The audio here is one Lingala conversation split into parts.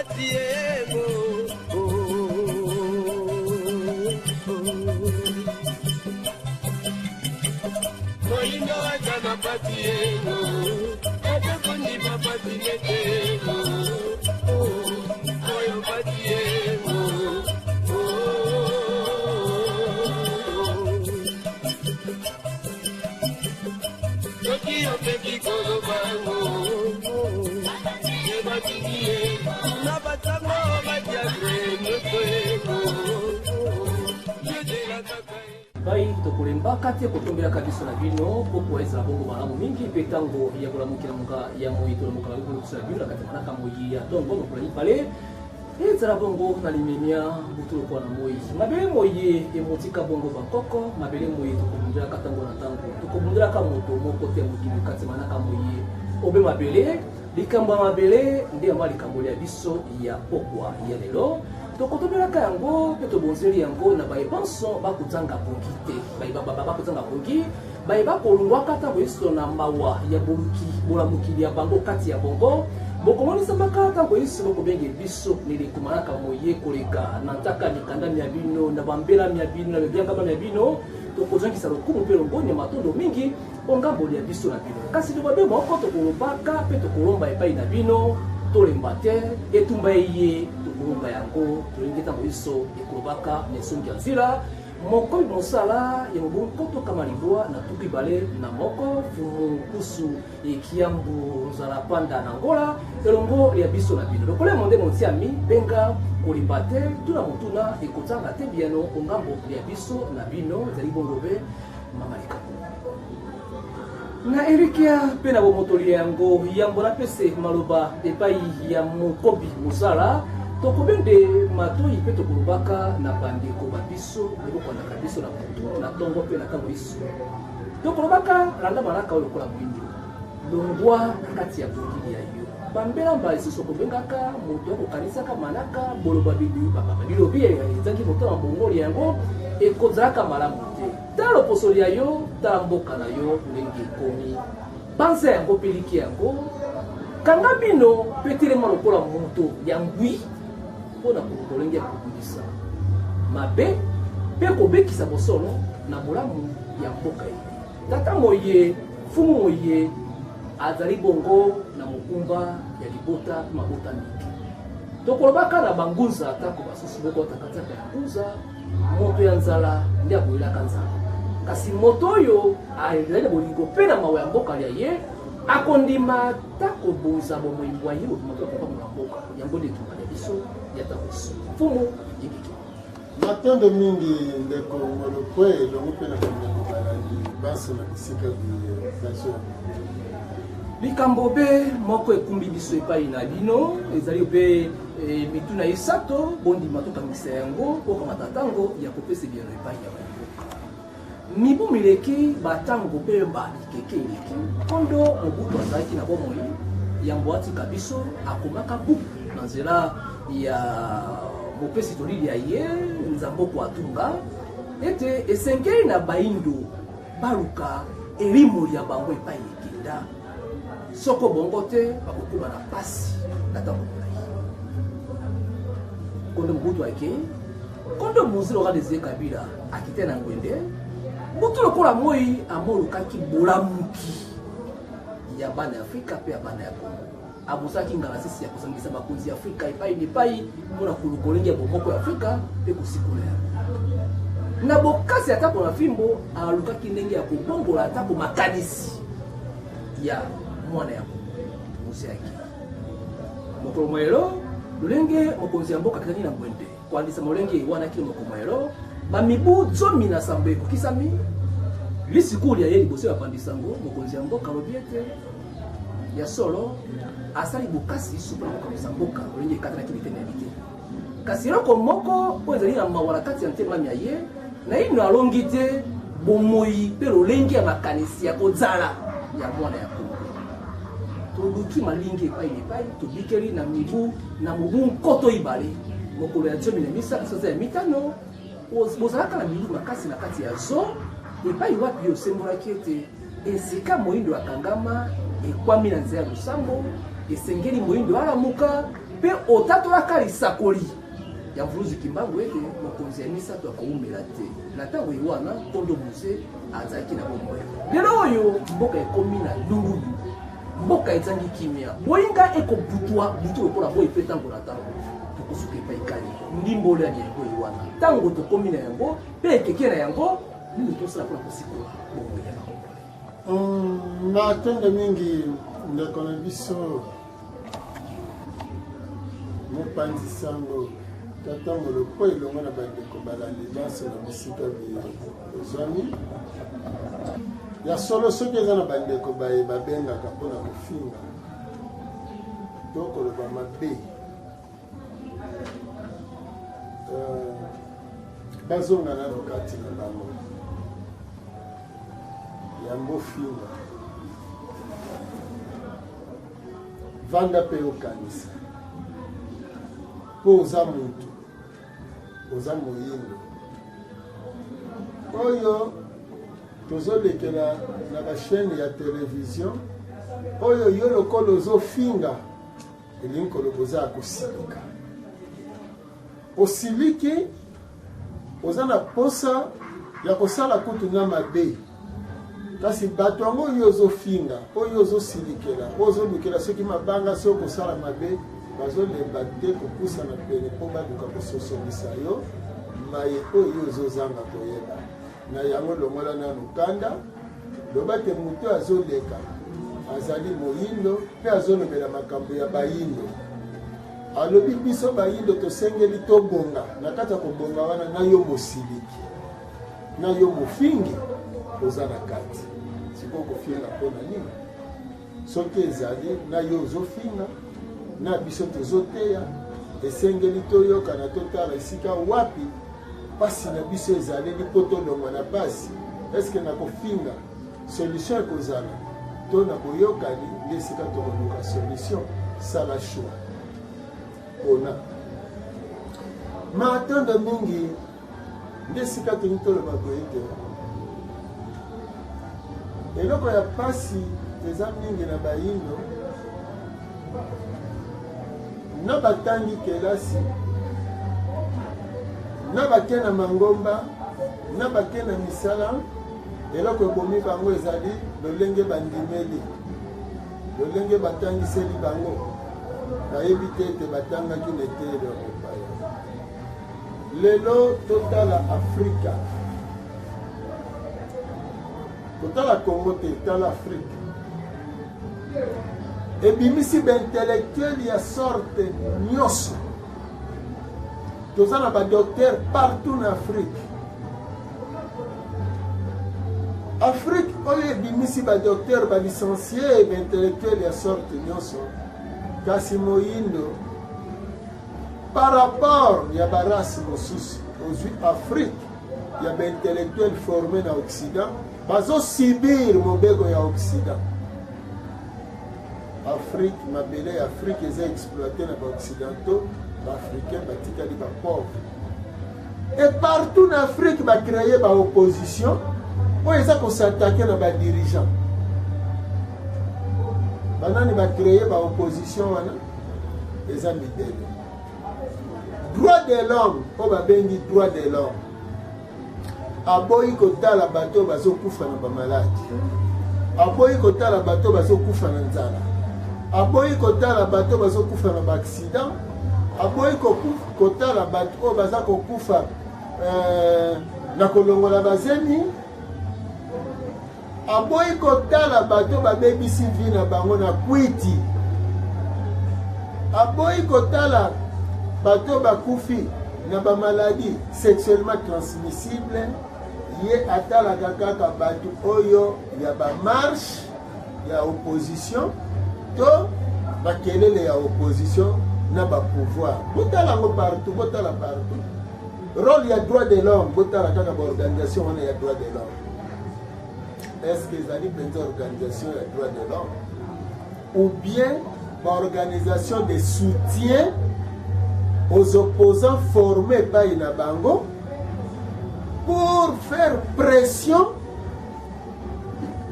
patiemo. Moindo atama patiemo. Ete kundi papa tinetemo. Moyo patiemo. Tokio peki kolo bango. Bai tokulemba kati kutombera kabisa na bino popo eza bongo malamu mingi petango ya kulamukira muka ya moito muka kutsala bino kati manaka moyi ya dongo mukulani pale ezala bongo na limenia butu kwa na moyi mabele moyi emotika bongo bakoko mabele moyi tokubundira katango na tango tokubundira ka moto moko te mukili kati manaka moyi obe mabele likamba mabele ndi amali kambolia biso ya pokwa ya lelo tokotobela ka yango pe tobonzeli yango na bayebanso bakutanga bongi te bakutanga bongi bayeba kolungwa kata boiso na mawa ya boluki bolamukili ya bango kati ya bongo bokomonisa makata boiso bokobenge biso nilikumanaka moye koleka na ntaka mikanda mya bino na bambela mya bino na bebyangama mya bino tokozongisa lokumu pe longoni ya matondo mingi ongamboli ya biso na bino kasi tobabe moko tokolobaka pe tokolomba epai na bino tolemba te etumba eye tokolomba yango tolingeta moiso ekolobaka nesongi ya nzela moko mosala ya mobonkoto kama libwa na tuki bale na moko fumu kusu ekiambu nzala panda na ngola elongo ya biso na bino lokole monde montiami benga kolimba te tuna motuna ekotanga te biano ongambo ya biso na bino zali bongo be mamalika na erikia pe na bomotoli yango yambo na pese maloba epai ya mokobi musala tokobende matoi pe tokolobaka na bandeko babiso ekokwanaka biso na motu na tongo pe na tango iso tokolobaka landa manaka oyo kola mwindu longwa na kati ya bokili ya yo bambela mba lisusu okobengaka moto akokanisaka manaka boloba bilobi ezangi moto na bongoli yango ekozalaka malamu te tala loposoli ya yo tala mboka na yo ndenge ekomi banza yango peliki yango kanga bino petelema lokola moto ya ngwi mpona kolenge ya kobundisa mabe mpe kobekisa bosolo na bolamu ya mboka ye tata moye fumu moye azali bongo na mokumba ya libota mabota mingi tokolobaka na bangunza atako basusu boko atakataka ya ngunza moto ya nzala ndi akoyelaka nzala kasi moto oyo azali bolingo mpe na mawa ya mboka ya ye akondima takobonza bomoyimbwa ye moto akoka na mboka yango nde etumba ya biso ya takoso fumu yekiki matondo mingi ndeko molokwe elongo mpe na bandeko balandi baso na bisika biso likambo be moko ekumbi biso epai na bino ezali mpe mituna esato bondima tokangisa yango okamata ntango ya kopesa biano epai ya bamboka mibu mileki batango mpe balikeke eleki kondo mobutu azalaki na bomoi yango atika biso akomaka buku na nzela ya mopesi tolili ya ye nzamboko atunga ete esengeli na baindo baluka elimoli ya bango epai ekenda soko bongo te bakokuba na pasi na tango molai kondo mobutu ake kondo muzilo ka desire kabila akite na ngwende mbutu lokola moi amolukaki bolamuki ya bana ya afrika pe ya bana ya kongo abusaki ngala sisi ya kusangisa bakunzi ya afrika epai nepai mpona kolukolenge ya bomoko ya afrika pe kosikola na bokasi atako na fimbo alukaki ndenge ya kobongola atako makanisi ya mwana ya musi yaki mokolo moyelo lolenge mokonzi ya mboka kitani na ngwende kuandisa molenge wana kilo mokolo moyelo bamibu zomi na sambo ekokisami lisikuli ya ye liboso bapandisango mokonzi ya mboka lobi ete ya solo asali bokasi supa mokamisa mboka lolenge ekata na kilitene ya bite kasi eloko moko oyo ezali na mawala kati ya ntemami ya ye na ino alongi te bomoi mpe lolenge ya makanisi ya kozala ya mwana ya kongo toluki malingi epai nepai tobikeli na mibu na mobu nkoto ibale mokolo ya 2007 soza ya mitano bozalaka na mibu makasi na kati ya zo epai wapi osembolaki ete esika moyindo akangama ekwami na nzela ya losambo esengeli moyindo alamuka mpe otatolaka lisakoli ya mvuluzi kimbangu ete mokonzi ya misato akoumela te na ntango ye wana kondo muse azalaki na bomoi. Lelo oyo mboka ekomi na lululu, mboka ezangi kimia, boyinga ekobutwa butu lokola boyi mpe ntango na ntango tokosuka epai kani ndimbolo ya yango ye wana ntango tokomi na yango mpe ekeke na yango nini tosala mpona kosikola bomoi ya bakongole. Na tonde mingi ndeko na biso mopanzi sango tatambolo po elongo na bandeko balandi banso na bisika ozwami ya solo soki eza na bandeko babengaka mpona kofinga to koloba mabe bazonga na lokati na bango yango finga vanda mpe okanisa mpo oza mutu oza moyindo oyo tozolekela na bachaîne ya télévision oyo yo lokola ozofinga elingi koloba oza ya kosilika osiliki oza na posa ya kosala kutu na mabe kasi bato yango oyo ozofinga oyo ozosilikela oyo ozolukela soki mabanga soki okosala mabe bazolemba te kopusana pene mpo baluka kososomisa yo maye oyo ozozanga koyeba na yango longola nanu kanda loba te moto azoleka azali moyindo mpe azolobela makambo ya bayindo alobi biso bayindo tosengeli tobonga na kati ya kobonga wana na yo mosiliki na yo mofingi oza na kati sikoyo kofinga mpona nini soki ezali na yo ozofinga na biso tozoteya esengeli toyokana totala esika wapi pasi na biso ezaleli mpo tolongwa na pasi eske na kofinga solution ekozala to na boyokani nde esika tokoluka solution sala choix mpona matando mingi nde esika tolingi toloba boye te eloko ya pasi eza mingi na bayindo na batangi kelasi na bake na mangomba na bake na misala eloko ebomi bango ezali lolenge bandimeli lolenge batangiseli bango bayebi te ete batangaki netelo mopaya lelo totala afrika totala kongo te tala afrika ebimisi baintellectuel ya sorte nyonso toza na badocteur partout na afrique afrique oyo ebimisi badocteur balicencie baintellectuel ya sorte nyonso kasi moyindo par rapport ya barasi mosusu ozwi afrique ya baintellectuel formé na occident bazosibir mobeko ya occident Afrique, mabele Afrique eza exploité na baoccidentaux, baafricains batikali bapauvre. Et partout en Afrique ba créer ba opposition, oyo eza kosattake na badirigeant. Banani ba créer ba opposition wana eza midele. Droit de l'homme, oyo babengi droit de l'homme. Aboyi kotala bato bazokufa na bamaladi. Aboyi kotala bato bazokufa na nzala. Aboyi kotala bato bazokufa na baaccident. Aboyi kotala bato oyo baza kokufa na kolongola bazemi. Aboyi kotala bato babebisi vi na bango na kwiti. Aboyi kotala bato bakufi na bamaladi sexuellement transmissible. Ye atalaka kaka bato oyo ya bamarche ya opposition to bakelele ya opposition na bapouvoir. Botala yango partout, botala partout. Rôle ya droit de l'homme, botala kaka baorganisation wana ya droit de l'homme. Est-ce que ezali penza organisation ya droit de l'homme ou bien baorganisation de soutien aux opposants formés par na bango pour faire pression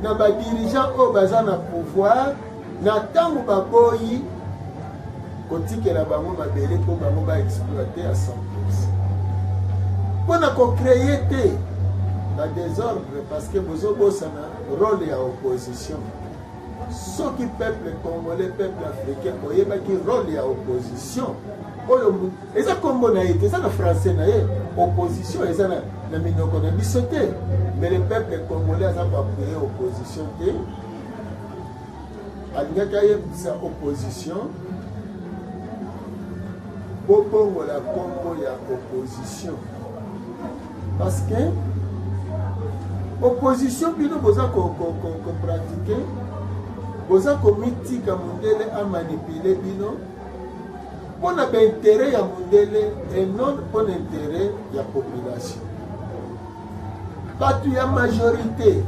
na ba dirigeant oyo baza na pouvoir na ntango baboyi kotikela bango mabele mpo bango baexploite à 100%. mpona kocreye te badésordre parce que bozobosana rôle ya opposition. Soki peuple congolais, peuple africain oyebaki rôle ya opposition oyo eza kombo na ye te, eza na français na ye. Opposition eza na minoko na biso te, mais le peuple congolais aza koappuye opposition te. Alingaki ayebisa opposition bobongola kombo ya opposition parce que opposition bino boza kopratike, boza komitika mondele amanipule bino mpona baintere ya mondele et non mpona intere ya population. Bato ya majorité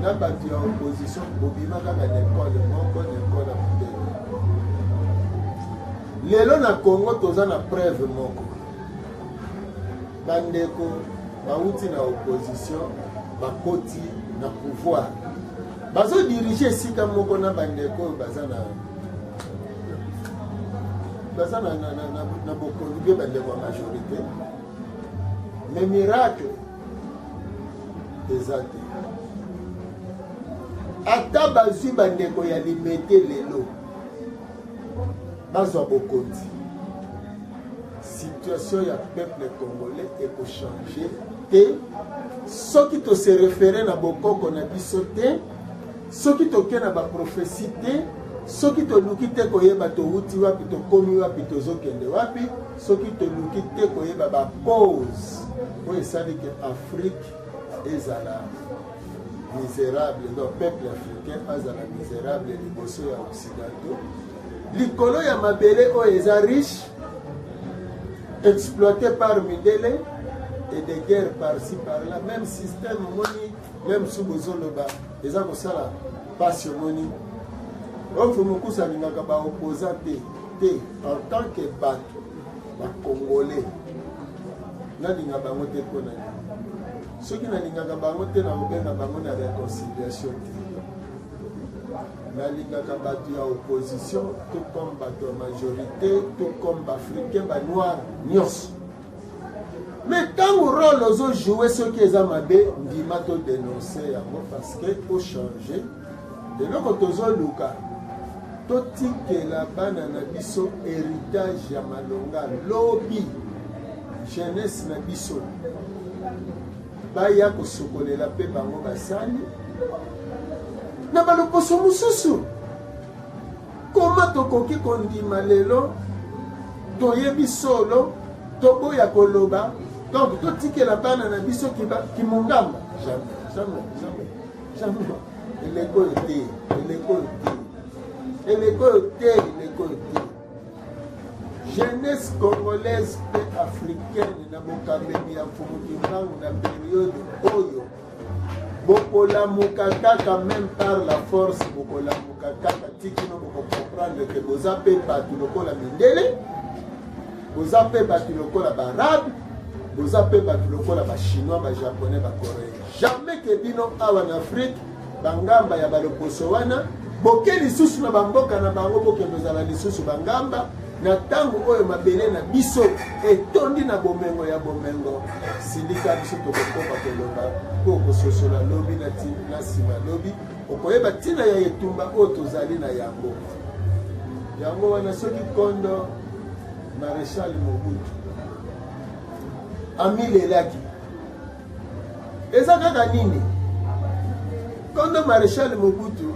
na bato ya opposition bobima kaka na ekole moko na ekole ya mondele. Lelo na Congo toza na preuve moko, bandeko bauti na opposition bakoti na pouvoir bazodirige esika moko na bandeko oyo baza na bokonzi mpe bandeko ya majorité, mais miracle eza te. Ata bazwi bandeko ya limete lelo bazwa bokonzi, situation ya peuple congolais ekochange te soki tose référé na bokoko na biso te, soki toke na baprofesi te, soki toluki te koyeba touti wapi tokomi wapi tozokende wapi, soki toluki te koyeba bacause oyo esali ke Afrique ezala misérable, donc peuple africain azala misérable liboso ya occidentaux likolo ya mabele oyo eza riche exploité par mindele et des guerres par-ci par-là, même système moni, même sous bozoloba eza kosala pasi moni oyo mokusa alingaka baopposant te en tant que bato bacongolais nalinga bango te mpona soki nalingaka bango te nakobenga bango na réconciliation te. Nalingaka bato ya opposition tout comme bato ya majorité, tout comme baafricain banoir nyonso. Mais ntango rôle ozojouer soki eza mabe ndima todénonce yango parce que ochange eloko tozoluka totikela bana na biso héritage ya malonga lobi jeunesse na biso baya kosokolela mpe bango basali na baloposo mosusu. Koma tokoki kondima lelo toyebi solo toboya koloba donc totikela bana na biso kimongamba jamais eleko te jeunesse congolaise pe africaine na bokambeli ya mfumukimbangu na période oyo bokolamuka kaka même par la force, bokolamuka kaka tikino bokocomprendre que boza pe bato lokola mindele, boza pe bato lokola barabe, boza pe bato lokola bachinois, bajaponais, bacoréen. Jamais que bino awa en Afrique bangamba ya baloposo wana boke lisusu na bamboka na bango bokende ozala lisusu bangamba na ntango oyo mabele na biso etondi na bomengo ya bomengo sindika biso tokokoka koloba mpo kososola lobi na nsima lobi okoyeba ntina ya etumba oyo tozali na yango wana soki kondo maréchal Mobutu amilelaki eza kaka nini kondo maréchal Mobutu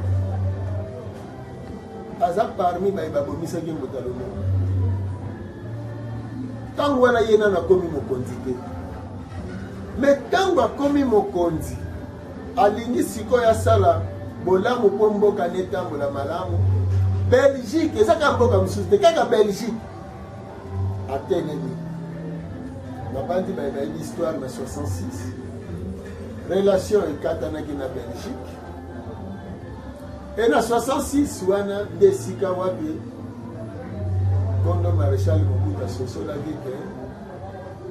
aza parmi baye babomisaki Ngota Lumumba ntango wana ye nano akomi mokonzi te, me ntango akomi mokonzi alingi sikoyo asala bolamu mpo mboka netambola malamu. Belgique eza kaka mboka mosusu te, kaka Belgique atelemi babandi baye bayebi histoire na 66 relation ekatanaki na Belgique et na 66 wana nde esika wapi kondo maréchal Mobutu asosolaki ke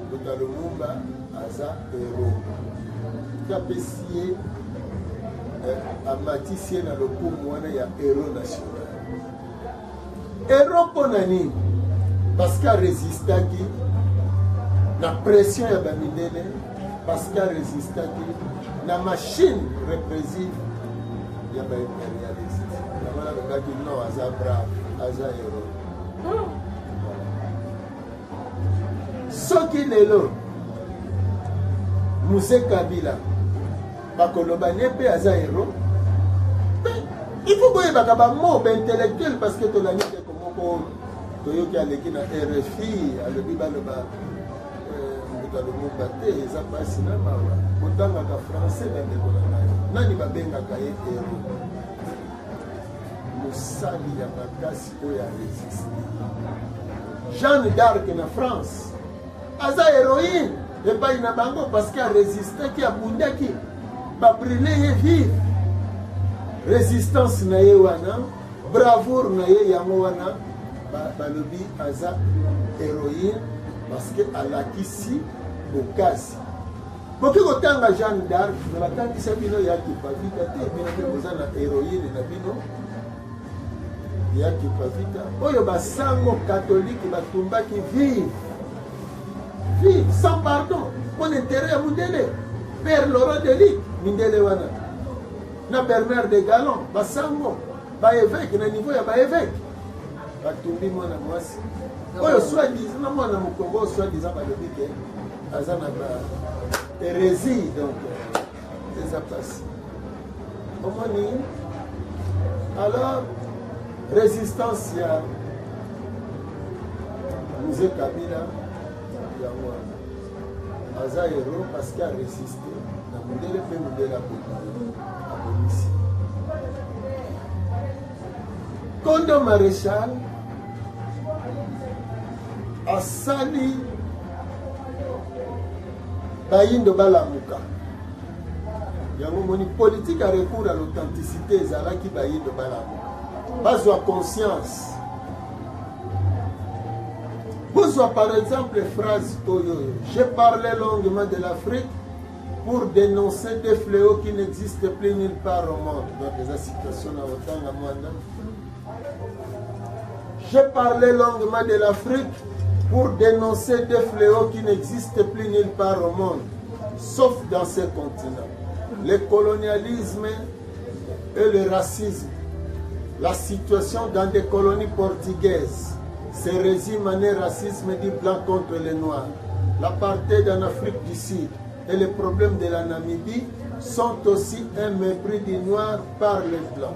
Ngota Lumumba aza héros, apesi ye amatisie na lokumu wana ya héros national. Héros mpona nini? Parce que resistaki na pression ya bamindele, parce que resistaki na machine répressive ya baimpérialiste. Namana lobaki non, aza brave, aza héros. Soki lelo Muse Kabila bakoloba ne pe aza héros, il faut koyebaka bamo baintellectuel parce que tolani ndeko moko toyoki aleki na RFI alobi baloba moto alobomba te eza mpasi na mawa kotangaka français na ndeko na ngai nani babengaka ye héros? Mosali ya makasi oyo aresiste. Jeanne d'Arc na France aza héroïne epai na bango parce que aresistaki abundaki babrile ye vive. Résistance na ye wana, bravoure na ye yango wana balobi aza héroïne parce que alakisi bokasi. Boki kotanga Jeanne d'Arc na batangisa bino yaki pavita te bino mpe boza na héroïne na bino yaki pavita oyo basango catholique batumbaki vive sans pardon mon intérêt ya mundele Père Laurent Delic mindele wana na Bernard de Galon basango baévêque na niveau ya baévêque batumbi mwana mwasi oyo soi-disant na mwana mokongo soi-disant balobi ke aza na ba hérésie donc eza pasi omoni. Alors résistance ya Muse Kabila yango aza héros parce qu'il a résisté na mundele mpe mundele abomisi. Kondo Maréchal asali bayindo balamuka yango moni politique a recours à l'authenticité ezalaki bayindo balamuka bazwa conscience. Bozwa par exemple phrase oyo: j'ai parlé longuement de l'Afrique pour dénoncer des fléaux qui n'existent plus nulle part au monde. Donc les situations na otanga mwanda. J'ai parlé longuement de l'Afrique pour dénoncer des fléaux qui n'existent plus nulle part au monde, sauf dans ce continent. Le colonialisme et le racisme. La situation dans des colonies portugaises se résume en un racisme du blanc contre les noirs. L'apartheid en Afrique du Sud et les problèmes de la Namibie sont aussi un mépris du noir par les blancs.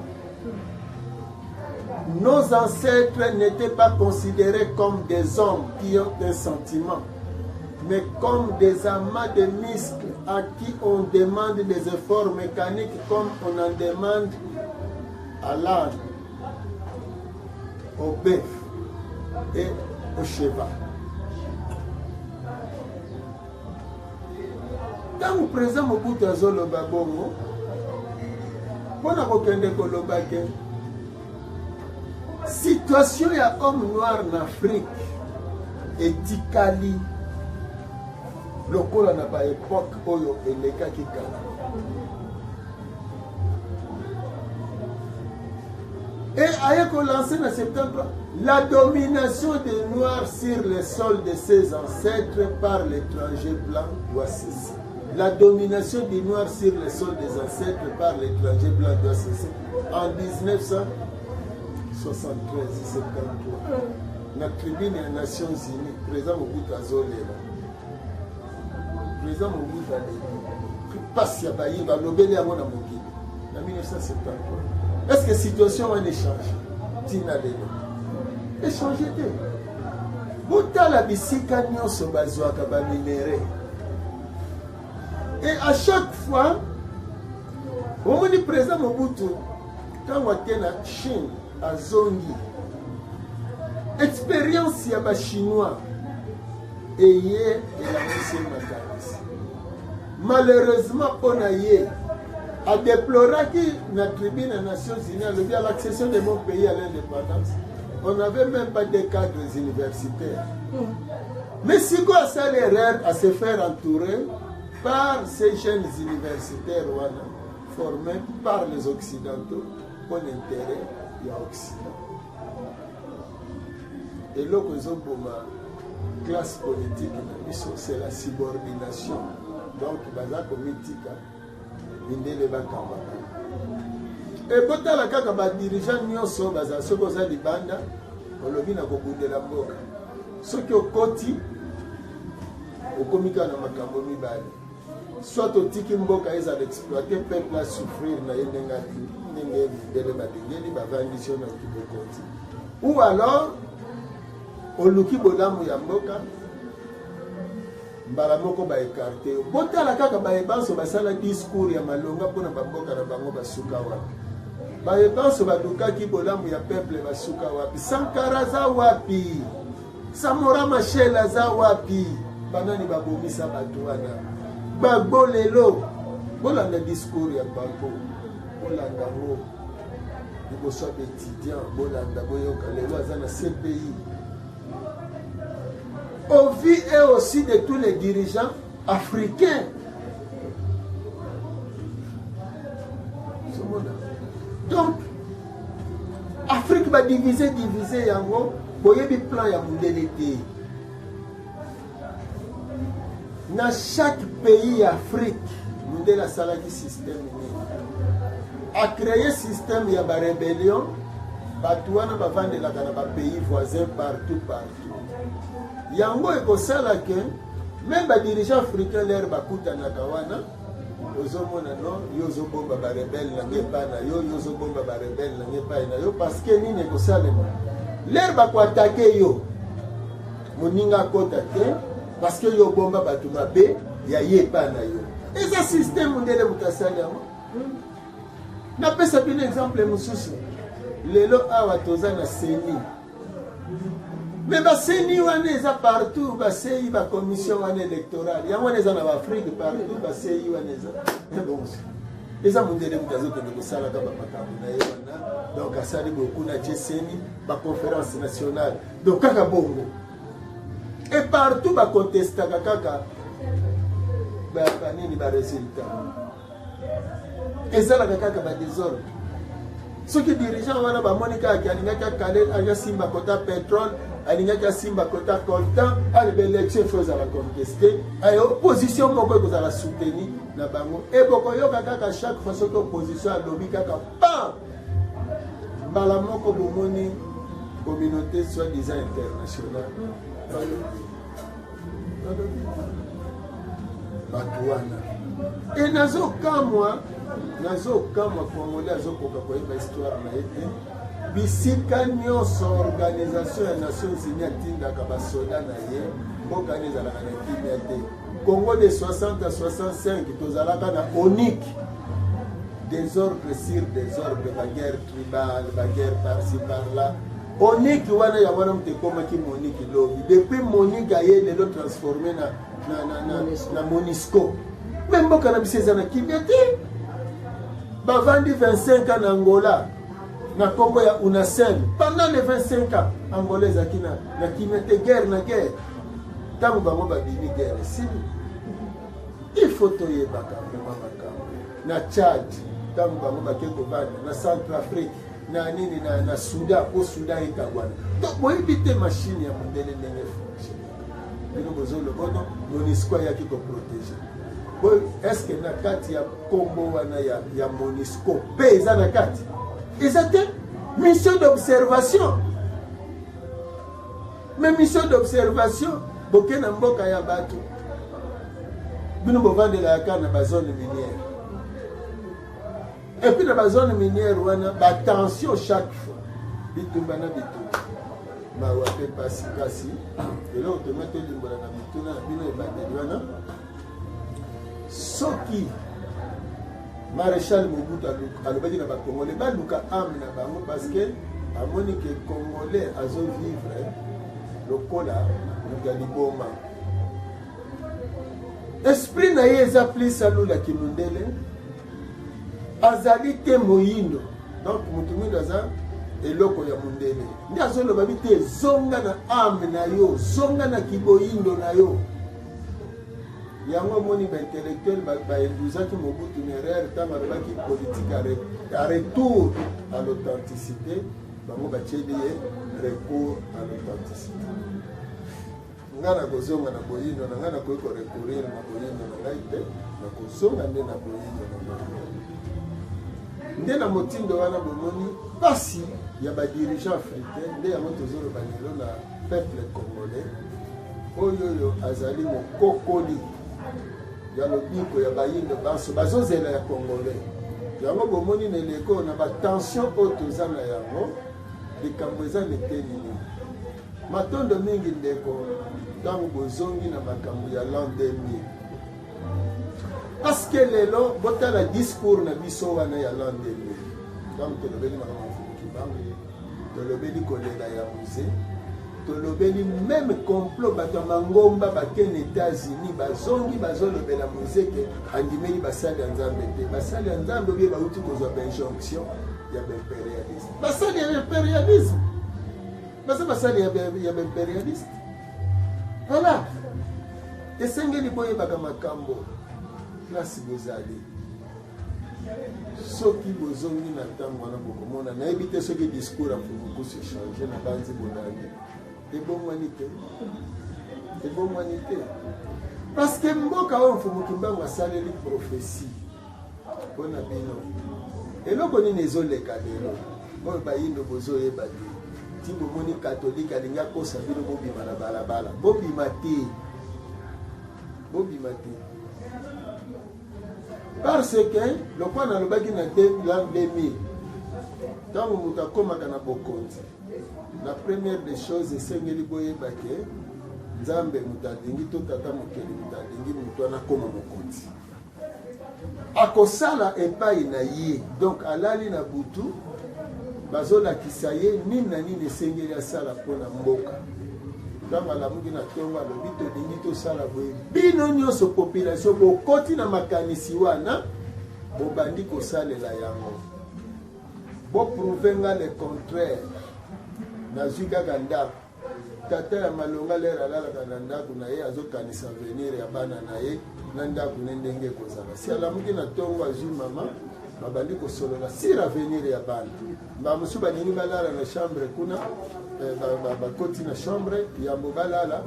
Nos ancêtres n'étaient pas considérés comme des hommes qui ont un sentiment, mais comme des amas de muscles à qui on demande des efforts mécaniques comme on en demande à l'âne, au bœuf et au cheval. Quand le président Mobutu azoloba bongo, mpona kokende koloba ke situation ya homme noir en Afrique etikali lokola na ba époque oyo elekaki kala. Et a lancé en septembre la domination des Noirs sur le sol de ses ancêtres par l'étranger blanc doit cesser. La domination des Noirs sur le sol des ancêtres par l'étranger blanc doit cesser. En 1973-73, la tribune des Nations Unies, le président Mobutu Azolela. Le président Mobutu Azolela. Passe à Bayi, va l'obéir à mon amour. En 1973. Est-ce que la situation a changé? Tina lelo. Échangé te. Bota la bisika nyonso bazwaka ba minéré. Et à chaque fois, au moni président Mobutu, quand on était na Chine, à Zongi, expérience ya ba chinois et hier et la monsieur Makaris. Malheureusement pour naie a déploré que la tribune des Nations Unies, à l'accession de mon pays à l'indépendance, on n'avait même pas de cadres universitaires. Mais si quoi ça l'erreur à se faire entourer par ces jeunes universitaires, formé par les Occidentaux pour l'intérêt de l'Occident. Et là, la classe politique, c'est la subordination. Donc, baza komitika, indele bakambaka. Et quand la kaka ba dirigeant nyonso baza soko za libanda, olobi na kobundela mboka. Soki okoti, okomika na makambo mibale. Soit otiki mboka eza d'exploiter peuple à souffrir na yendenga ndenge ndele badengeli bavandisio na kibokoti. Ou alors oluki bolamu ya mboka mbala moko ba écarté. Botala kaka ba ebanso basala discours ya malonga pona bamboka na bango basuka wapi. Ba ebanso badukaki bolamu ya peuple basuka wapi. Sankara za wapi. Samora Machel za wapi. Banani babomisa bato wana. Bagbo lelo bolanda discours ya Bagbo bolanda ngo liboso d'étudiant bolanda boyoka lelo aza na CPI. Au vu et aussi de tous les dirigeants africains. Donc Afrique va diviser yango boyebi plan ya mundele te. Dans chaque pays Afrique, nous avons un système a créé un système de rébellion. Nous avons des pays voisins partout. Yango est que même les dirigeants africains leur bakuta na kawana ozomona non yozo bomba ba rebelle na ngepana yozo bomba ba rebelle na ngepana yo parce que nini ko salema leur ba ko attaquer yo moninga kota te. Parce que yo bomba batu mabe ya yepa na yo. Et ce système ndele mutasali yango. Na pesa un exemple mususu. Lelo awa toza na seni. Mais ba seni wana eza partout, ba sei ba commission wana électorale. Yango eza na Afrique partout, ba sei wana eza. Bon. Eza mundele mutazo ke ko sala ka ba makambo na yona. Donc asali beaucoup na seni ba conférence nationale. Donc kaka bongo. Et partout, va contester kaka nini ba résultat. Et ça la kaka ba désordre. Ceux qui dirigeants wana ba monika ki alingaka kale aya simba kota pétrole, alingaka simba kota coltan, ale élection faut la contester. Ay opposition moko ko za la soutenir na bango. Et boko yo kaka chaque fois que opposition a lobby kaka pa. Bala moko bomoni communauté soi-disant internationale. Et nazo kamwa congolais azokoka koyeba histoire na ete bisika nyonso organisation ya Nations Unies atindaka basoda na ye mboka ne ezalaka na kimia te. Congo de 60 à 65 tozalaka na ONIC, désordre sur désordre, baguerre tribale, baguerre par-ci par-là. Monique wana ya wana mtekoma ki Monique lobby. Depuis Monique aye lelo transformé na Monisco. Même boka na biseza na Kibeti. Bavandi 25 ans na Angola. Na Congo ya UNASEM. Pendant les 25 ans, Angolais akina na Kibeti guerre na guerre. Tango bango babini guerre si. Il faut toyer baka na Tchad. Tango bango bakeko bana na Centrafrique. Na nini na Soudan au Soudan ikagwana. Donc moi éviter machine ya mondele ndenge fonctionne. Bino bozolo bono Monisco ya ki ko protéger. Bon est-ce que na kati ya Congo wana ya Monisco pesa na kati. C'était mission d'observation. Mais mission d'observation bokena mboka ya batu. Bino bovande la kana ba zone minière. Et puis dans la zone minière, on a la tension chaque fois. Bitumbana bitumba. Ma wape pasi kasi. Et là, on te met le limbana bituna, bino et bandeliwana. Soki Maréchal Mobutu alobaki na ba Congolais ba luka âme na bango parce que amoni que Congolais azo vivre lokola lukaliboma. Esprit na yeza plus salula kimundele. Azali te moyindo. Donc mutumindo aza eloko ya mundele. Ndi azolo babi te zonga na âme na yo, zonga na kiboyindo na yo. yango moni baintellectuel bainduzaki Mobutu Nyerere ntango alobaki politique à retour à l'authenticité, bango batieli ye recours à l'authenticité. Nga na kozonga na boyindo na nga na koki korecourir na boyindo na ngai te, na kozonga nde na boyindo na ngai. Nde na motindo wana bomoni pasi ya badirigeant africain nde yango tozoloba lelo na peuple congolais oyo azali mokokoli ya lobiko ya bayindo banso bazozela ya congolais. Yango bomoni na eleko na batension oyo toza na yango likambo eza nete nini matondo mingi ndeko ntango bozongi na makambo ya l'an 2000 parce que lelo botala discours na biso wana ya l'an 2000 ntango tolobeli makambo ya Fukibangu, tolobeli kolela ya musée, tolobeli même complot bato ya mangomba bakene États-Unis bazongi bazolobela musée ke andimeli basali ya nzambe te, basali ya nzambe oye bauti kozwa bainjonction ya baimpérialisme, basali ya impérialisme, basa basali ya baimpérialiste. Voilà, esengeli boyebaka makambo place bozali soki bozongi na ntango wana bokomona nayebi te soki discours afubuku se change na banzi bonani ebongwani te parce que mboka oyo mfumuki mbango asaleli prophétie mpona bino eloko nini ezoleka lelo oyo bayindo bozoyeba te ti bomoni katolike alingi akosa bino bobima na balabala bobima te parce que lokwa nalobaki na 2000 ntango moto akomaka na bokonzi la première des choses esengeli boyeba ke nzambe moto alingi to tata mokeli moto alingi moto wana akoma mokonzi akosala epai na ye, donc alali na butu bazolakisa ye nini na nini esengeli asala mpona mboka. Ntango alamuki na ntongo alobi tolingi tosala boye bino nyonso population bokoti na makanisi wana bobandi kosalela yango boprouve nga le contraire. Nazwi kaka ndako tata ya malonga lera alalaka na ndako na ye azokanisa avenir ya bana na ye na ndako ne ndenge ekozala. Si alamuki na ntongo azwi mama babandi kosolola sur avenir ya bana bamosusu balingi balala na chambre kuna bakoti na chambre yambo balala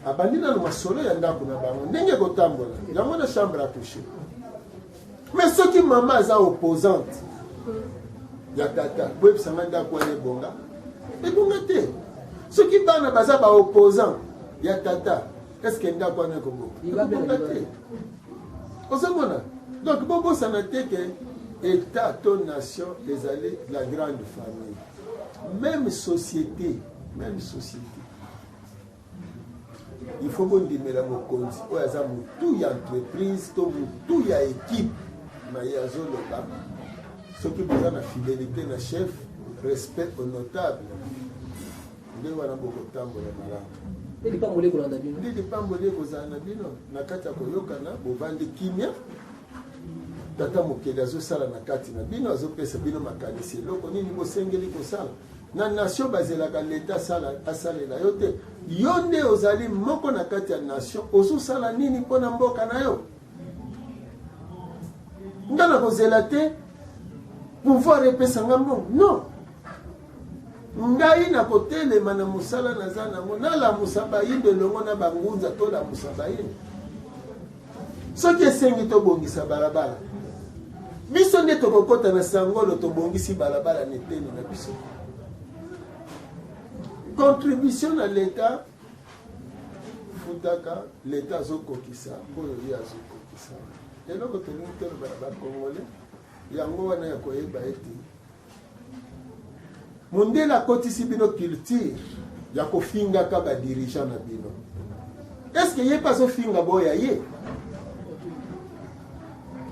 abandi nano masolo ya ndako na bango ndenge kotambola yango na chambre à coucher. Mais soki mama aza opposante ya tata boyebisanga ndako wana ebonga te. Soki bana baza ba opposant ya tata est-ce que ndako wana ekobonga te ozomona. Donc bobosana te ke État, ton nation, ezali la grande famille. Même société. Il faut qu'on dise la mokonzi. Ou yaza mutu ya entreprise, to mutu ya équipe. Na yazo loba. Ce qui besoin la fidélité na chef, respect au notable. Nde wana boko tambo la malanga. Ndi pambole ko landa bino. Ndi pambole ko zana bino. Na kati ya koyokana bovandi kimia. Tata mokeli azosala na kati na bino azopesa bino makanisi eloko nini bosengeli kosala na nation bazelaka leta asalela yo te yo nde ozali moko na kati ya nation ozosala nini mpona mboka na yo nga na kozela te pouvoir epesanga mbongo non ngai na kotelema na mosala naza nango nalamusa bayindo elongo na bangunza tolamusa bayindo soki esengi tobongisa balabala biso nde tokokota na sangolo tobongisi balabala neteni na biso contribution na l'État futaka l'État azokokisa oyo ye azokokisa eloko tolingi toloba na bakongole yango wana ya koyeba ete mondele akotisi bino culture ya kofingaka badirigant na bino. Est-ce que ye mpe azofinga boya ye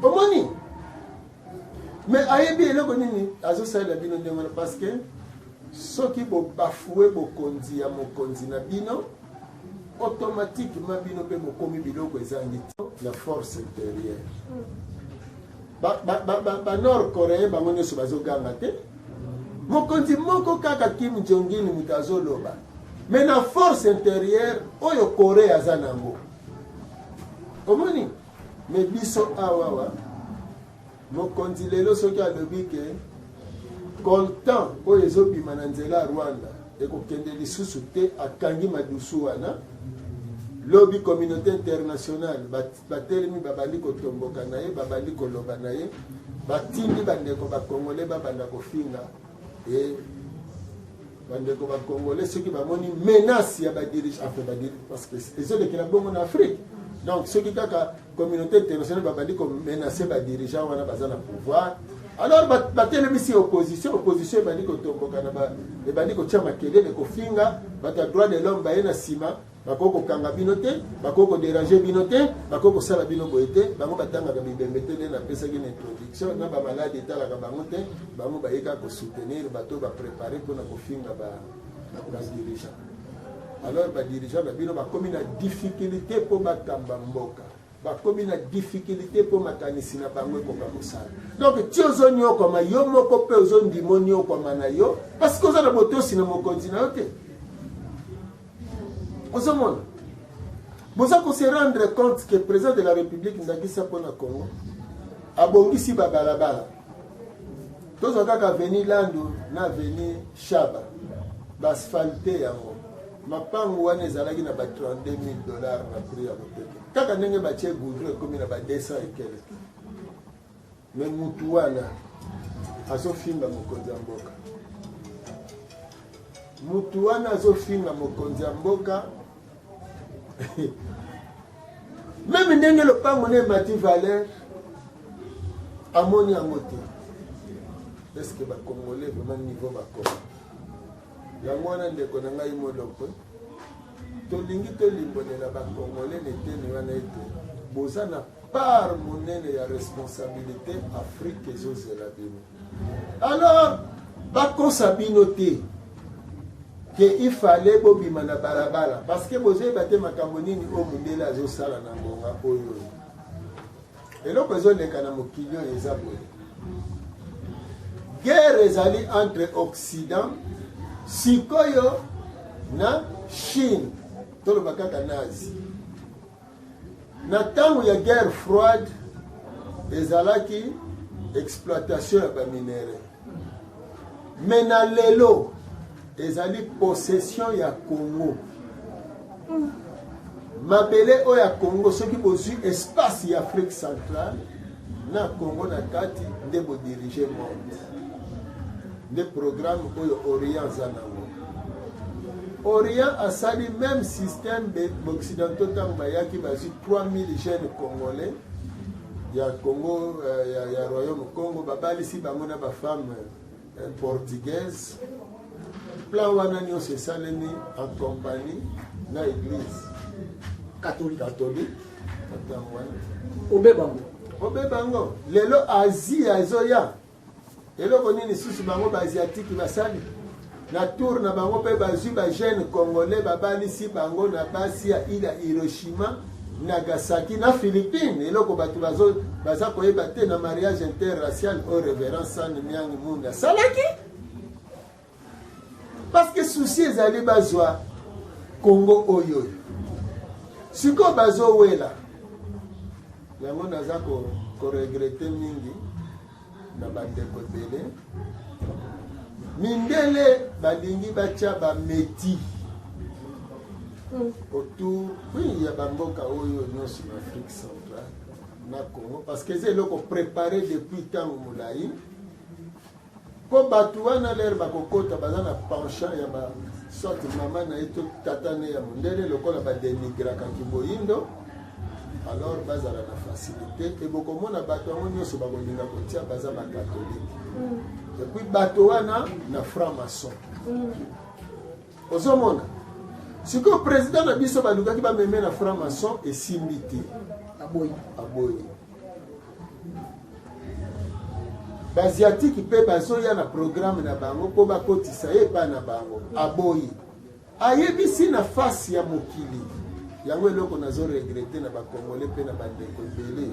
omoni mais ayebi eloko nini azosalela bino ndenge wana parce que soki bobafue bokonzi ya mokonzi na bino automatiquement bino mpe bokomi biloko ezangi la force intérieure. Nord coréen bango nyonso bazoganga te mokonzi moko kaka Kim Jong-un moto azoloba mais na force intérieure oyo Corée aza nango omoni me biso awawa mokonzi lelo soki alobi ke coltan oyo ezobima na nzela ya Rwanda ekokende lisusu te akangi madusu wana lobi communauté internationale batelemi babandi kotomboka na ye babandi koloba na ye batindi bandeko bakongole babanda kofinga e bandeko bakongole soki bamoni menace ya badirige parce que ezolekela bongo na Afrique donc soki kaka communauté internationale babandi komenace badirigeant wana baza na pouvoir alors batelemisi opposition ebandi kotomboka na ebandi kotia makelele kofinga bato ya droit de l'homme baye na nsima bakoko kokanga bino te bakoko kodéranger bino te bakoko kosala bino boye te bango batangaka bibembe te nde napesaki na introduction na bamaladi etalaka bango te bango bayeka kosoutenir bato baprépare mpona kofinga badirigeant alors badirigeant na bino bakomi na difficulté mpo bakamba mboka bakomi na difficulté mpo makanisi na bango ekoka kosala donc ti ozonyokama yo moko mpe ozondima onyokama na yo parce que oza na botosi na mokonzi na yo te ozomona boza ko se rendre compte que président de la république ndakisa mpona congo abongisi babalabala tozwa kaka aveni landu na aveni shaba baasphalte yango mapango wana ezalaki na ba $32,000 na prix ya koteka kaka ndenge batie goudron ekomi na ba 200 ekele me mutu wana azofinga mokonzi ya mboka mutu wana azofinga mokonzi ya mboka meme ndenge lopango ne mati valeur amoni yango te est ce que bakongolais vraiment niveau bakoma yango wana ndeko na ngai moloko tolingi tolimbolela bakongolais neteni wana ete boza na part monene ya responsabilité afrique ezozela bino alors bakosa bino te que il fallait bobima na balabala parce que bozoyeba te makambo nini oyo mondele azosala na ngonga oyo eloko ezoleka na mokili oyo eza boye guerre ezali entre occident sikoyo na chine toloba kaka nazi na ntango ya guerre froide ezalaki exploitation ya baminere me na lelo ezali possession ya Congo mabele oyo ya Congo soki bozwi espace ya Afrique centrale na Congo na kati nde bodirige monde nde programme oyo Orient za nango Orient asali même système occidentaux ntango bayaki bazwi 3000 jeunes congolais ya Congo ya royaume Congo babalisi bango na bafemme portugaise plan wana nyonso esalemi en compagnie na église catholique obebango lelo Asie ezoya eloko nini susu bango baasiatique basali na tour na bango mpe bazwi bajeune congolais babalisi bango na basi ya ile ya Hiroshima Nagasaki na Philippines eloko bato baza koyeba te na mariage interracial au révérend Sane Miangi Munda salaki parce que souci ezali bazwa Congo oyo siko bazowela yango naza koregrete mingi na bandeko ebele mindele balingi batya bameti autour ya bamboka oyo nyonso na Afrique centrale na Congo parce que eza eloko préparé depuis ntango molai mpo bato wana lere bakokota baza na penchant ya soit mama na ye to tata ne ya mondele lokola badenigraka kiboyindo alors bazala na facilité ebokomona bato yango nyonso bakolinga kotia baza bakatholike epuis bato wana na franc maçon ozomona sikoyo président na biso balukaki bameme na franc maçon esimbi te aboyi baasiatique mpe bazoya na programme na bango mpo bakotisa ye epai na bango aboyi ayebisi na fasi ya mokili yango eloko nazoregrete na bakongole mpe na bandeko ebele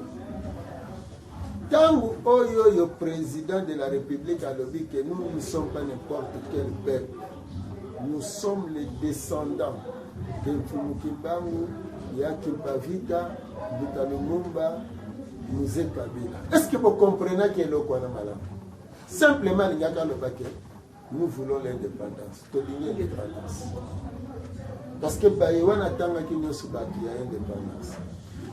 ntango oyo président de la république alobi que nous ne sommes pas n'importe quel peuple nous sommes les descendants de Mfumukimbangu ya Kimpavita Buta Lumumba, Mzee Kabila. Est-ce que vous comprenez que le quoi malade? Simplement, il y a le baquet. Nous voulons l'indépendance. L'indépendance. Parce que Baïwan attend qu'il nous soit bâti à l'indépendance.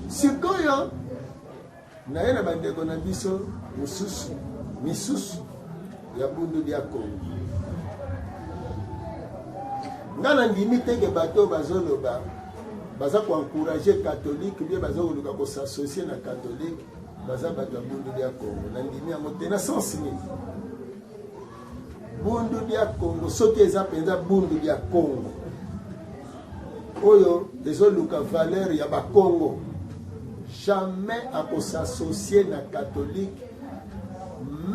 Si quand il y a un bandeko na biso, misusu, ya bundu dia Congo. Ngana limite ke bato bazoloba, baza ko encourager catholique, bien baza ko ko s'associer na catholique, baza bato ya bundu dia Congo. Na ndimi ya motena sens ni. Bundu dia Congo, soki eza penza bundu dia Congo. Oyo ezoluka valeur ya ba Congo. Jamais à s'associer na catholique,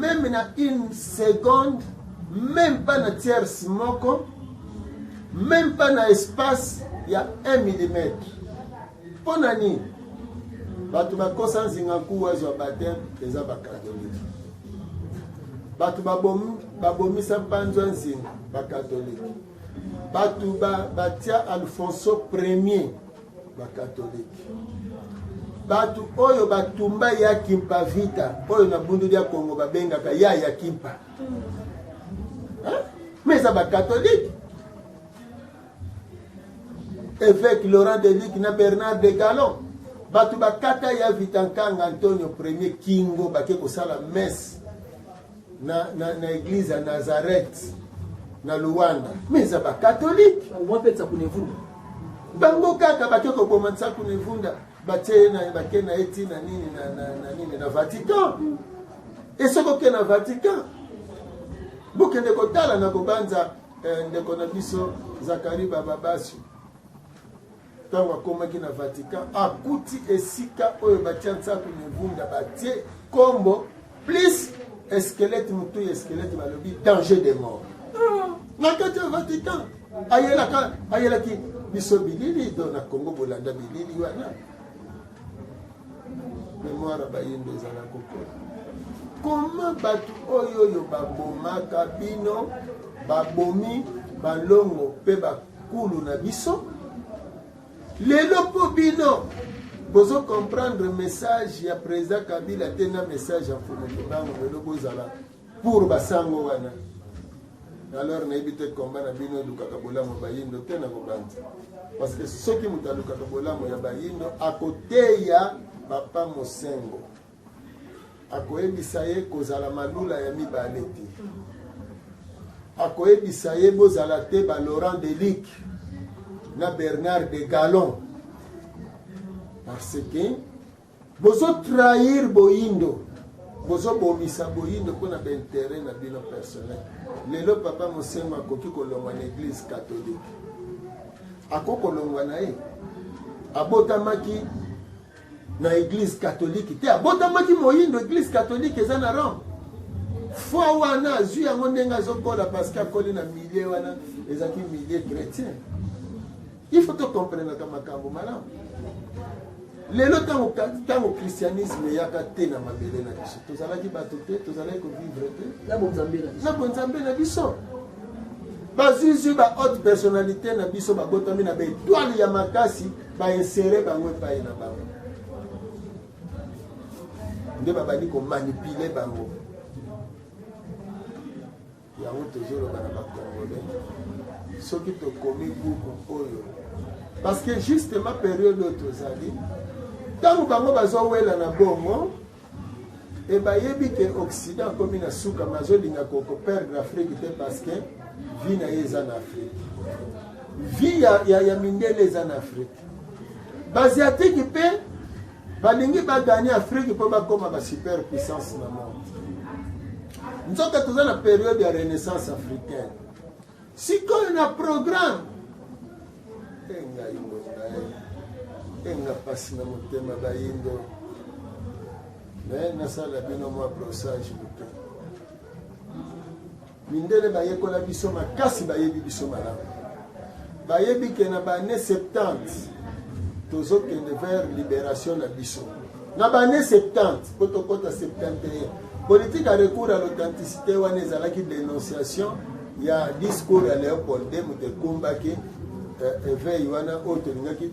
même na une seconde, même pas na tierce moko, même pas na espace, il y a 1 mm. Ponani, batu bakosa nzinga kuwazo baptême, les aba catholique. Batu babomisa panzo nzinga, ba catholique. Batu batia Alfonso Ier, ba catholique. Batu oyo batumba ya kimpa vita, oyo na bundu ya Congo babengaka ya kimpa. Mais ça ba catholique. Évêque Laurent Delic na Bernard de Galon. Batu bakata ya vitankanga Antonio Ier Kingo bake ko sala messe na église à Nazareth na Luanda. Mais ça ba catholique. On peut ça kunevunda. Bango kaka bake ko bomansa kunevunda. Bakena eti na nini na Vatican. Et ce que na Vatican. Bokende kotala na kobanza ndeko na biso Zakari Bababasi. Tango akomaki na Vatican, akuti esika oyo batia nsaku nevunda batie kombo plus esquelette mutu esquelette balobi danger de mort. Na kati ya Vatican ayelaki biso bilili do na Congo bolanda bilili wana. Mémoire bayindo ezala kokola. Comment batu oyo babomaka bino babomi balongo pe bakulu na biso lelo po bino bozo comprendre message ya président Kabila tena message ya Fumukibango lelo bozala pour basango wana. Alors na ebite combat na bino lukaka bolamo bayindo tena kobanza parce que ceux qui mutalukaka bolamo ya bayindo à côté ya Papa Mosengo akoyebisa ye kozala malula ya mibale te akoyebisa ye bozala te ba Laurent Delic na Bernard de Galon parce que bozo trahir boyindo bozo bomisa boyindo pona b'intérêt na bino personnel. Lelo Papa Mosengo akoki kolongwa na église catholique akokolongwa na ye abotamaki na église catholique te abotamaki moyindo église catholique eza na Rome fois wana azwi yango ndenge azokola parce que akoli na milieu wana ezaki milieu chrétien. Il faut te comprendre kama makambo malamu lelo tango christianisme eyaka te na mabele na biso tozalaki bato te tozalaki kovivre te na bonzambe na biso bazwi ba haute personnalité na biso babotami na baetoile ya makasi bainsere bango epai na bango nde babandi komanipule bango yango tozoloba na bakongolais soki tokomi buku oyo parce que justement période oyo tozali ntango bango bazowela na bongo e bayebi ke occident akomi na suka bazolinga koperdre afrique te parce que vi na ye eza na afrique vi ya mindele eza na afrique baasiatique mpe balingi baganye afrique mpo bakoma basuper puissance na monde nzoka toza na période ya renaissance africaine sikoyo na programme enga pasi na motema bayindo me nasala bino mwa brossage moke mindele bayekola biso makasi bayebi biso malamu bayebi ke na bane 70 tozokende vers libération na biso na bane 70 po tokota 71 politique a recours à l'authenticité wana ezalaki dénonciation ya discours ya Léopold Mutekumba ke éveil wana oyo tolingaki